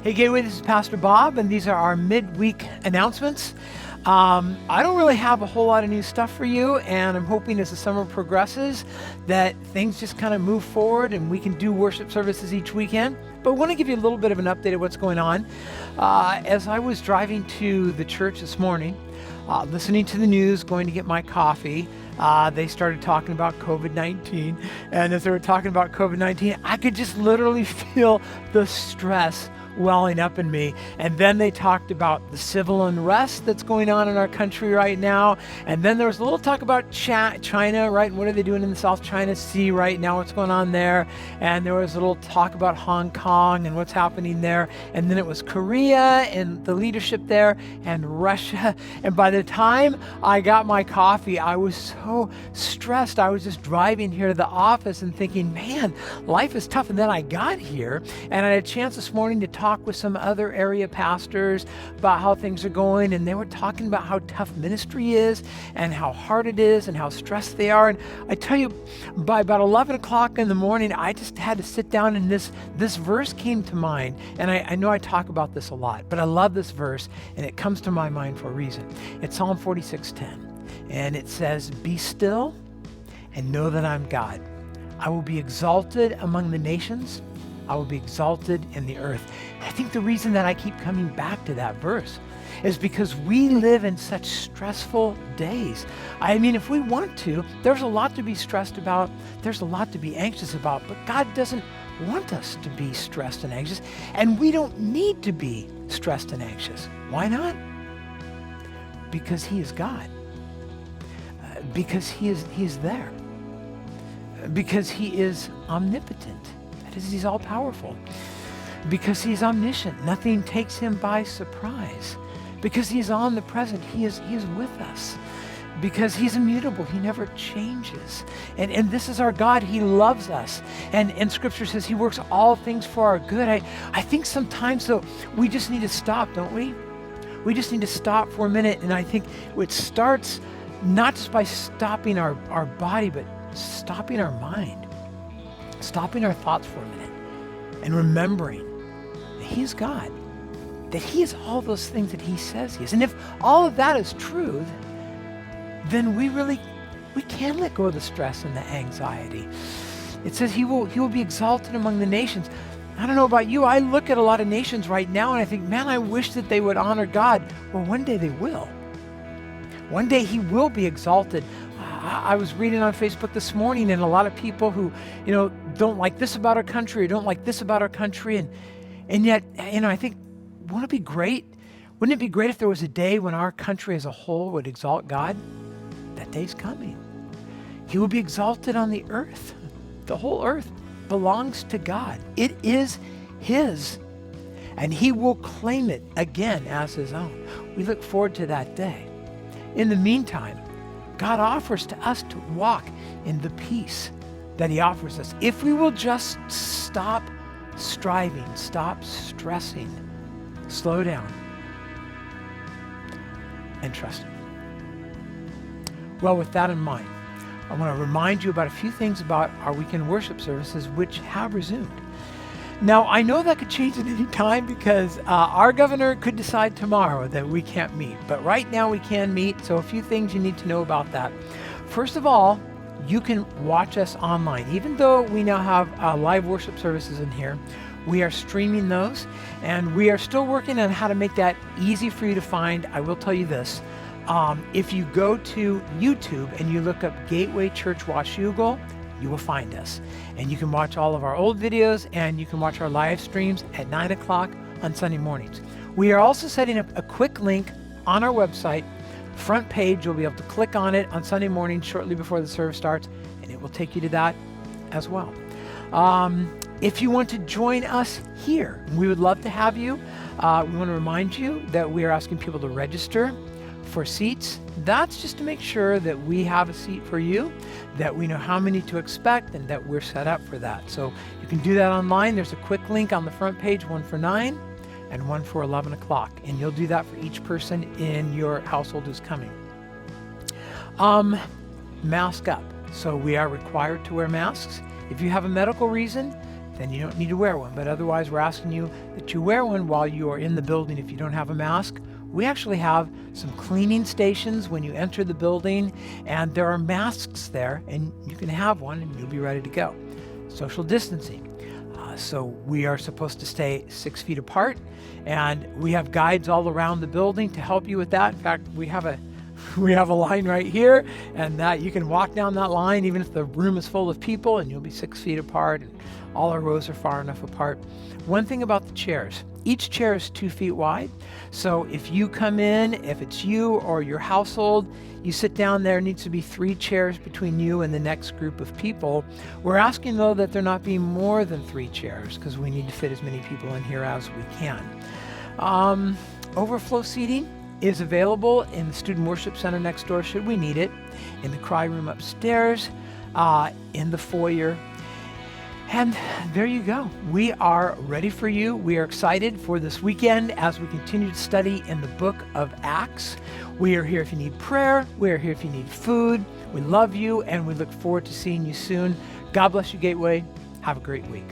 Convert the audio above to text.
Hey Gateway, this is Pastor Bob, and these are our midweek announcements. I don't really have a whole lot of new stuff for you, and I'm hoping as the summer progresses that things just kind of move forward and we can do worship services each weekend. But I want to give you a little bit of an update of what's going on. As I was driving to the church this morning, listening to the news, going to get my coffee, they started talking about COVID-19. And as they were talking about COVID-19, I could just literally feel the stress welling up in me. And then they talked about the civil unrest that's going on in our country right now. And then there was a little talk about China, right? What are they doing in the South China Sea right now? What's going on there? And there was a little talk about Hong Kong and what's happening there. And then it was Korea and the leadership there and Russia. And by the time I got my coffee, I was so stressed. I was just driving here to the office and thinking, man, life is tough. And then I got here and I had a chance this morning to talk with some other area pastors about how things are going, and they were talking about how tough ministry is and how hard it is and how stressed they are. And I tell you, by about 11 o'clock in the morning, I just had to sit down, and this verse came to mind. And I know I talk about this a lot, but I love this verse, and it comes to my mind for a reason. It's Psalm 46:10, and it says, "Be still and know that I'm God. I will be exalted among the nations. I will be exalted in the earth." I think the reason that I keep coming back to that verse is because we live in such stressful days. I mean, if we want to, there's a lot to be stressed about. There's a lot to be anxious about, but God doesn't want us to be stressed and anxious, and we don't need to be stressed and anxious. Why not? Because He is God. Because He is there. Because He is omnipotent. That is, He's all-powerful. Because He's omniscient. Nothing takes Him by surprise. Because He's omnipresent. He is with us. Because He's immutable. He never changes. And this is our God. He loves us. And Scripture says He works all things for our good. I think sometimes, though, we just need to stop, don't we? We just need to stop for a minute. And I think it starts not just by stopping our body, but stopping our mind. Stopping our thoughts for a minute and remembering that He is God, that He is all those things that He says He is. And if all of that is true, then we can let go of the stress and the anxiety. It says He will be exalted among the nations. I don't know about you, I look at a lot of nations right now and I think, man, I wish that they would honor God. Well, one day they will. One day He will be exalted. I was reading on Facebook this morning, and a lot of people who, don't like this about our country or don't like this about our country. And yet, I think, wouldn't it be great? Wouldn't it be great if there was a day when our country as a whole would exalt God? That day's coming. He will be exalted on the earth. The whole earth belongs to God. It is His. And He will claim it again as His own. We look forward to that day. In the meantime, God offers to us to walk in the peace that He offers us. If we will just stop striving, stop stressing, slow down, and trust Him. Well, with that in mind, I want to remind you about a few things about our weekend worship services, which have resumed. Now, I know that could change at any time because our governor could decide tomorrow that we can't meet. But right now we can meet, so a few things you need to know about that. First of all, you can watch us online. Even though we now have live worship services in here, we are streaming those, and we are still working on how to make that easy for you to find. I will tell you this. If you go to YouTube and you look up Gateway Church Washougal, you will find us. And you can watch all of our old videos, and you can watch our live streams at 9 o'clock on Sunday mornings. We are also setting up a quick link on our website, front page. You'll be able to click on it on Sunday morning shortly before the service starts, and it will take you to that as well. If you want to join us here, we would love to have you. We want to remind you that we are asking people to register for seats. That's just to make sure that we have a seat for you, that we know how many to expect, and that we're set up for that. So you can do that online. There's a quick link on the front page, one for 9 and one for 11 o'clock. And you'll do that for each person in your household who's coming. Mask up. So we are required to wear masks. If you have a medical reason, then you don't need to wear one. But otherwise, we're asking you that you wear one while you are in the building if you don't have a mask. We actually have some cleaning stations when you enter the building, and there are masks there, and you can have one and you'll be ready to go. Social distancing. So we are supposed to stay 6 feet apart, and we have guides all around the building to help you with that. In fact, we have a line right here, and that you can walk down that line even if the room is full of people, and you'll be 6 feet apart, and all our rows are far enough apart. One thing about the chairs, each chair is 2 feet wide. So if you come in, if it's you or your household, you sit down, there needs to be 3 chairs between you and the next group of people. We're asking though that there not be more than 3 chairs because we need to fit as many people in here as we can. Overflow seating is available in the Student Worship Center next door should we need it, in the cry room upstairs, in the foyer. And there you go. We are ready for you. We are excited for this weekend as we continue to study in the book of Acts. We are here if you need prayer. We are here if you need food. We love you, and we look forward to seeing you soon. God bless you, Gateway. Have a great week.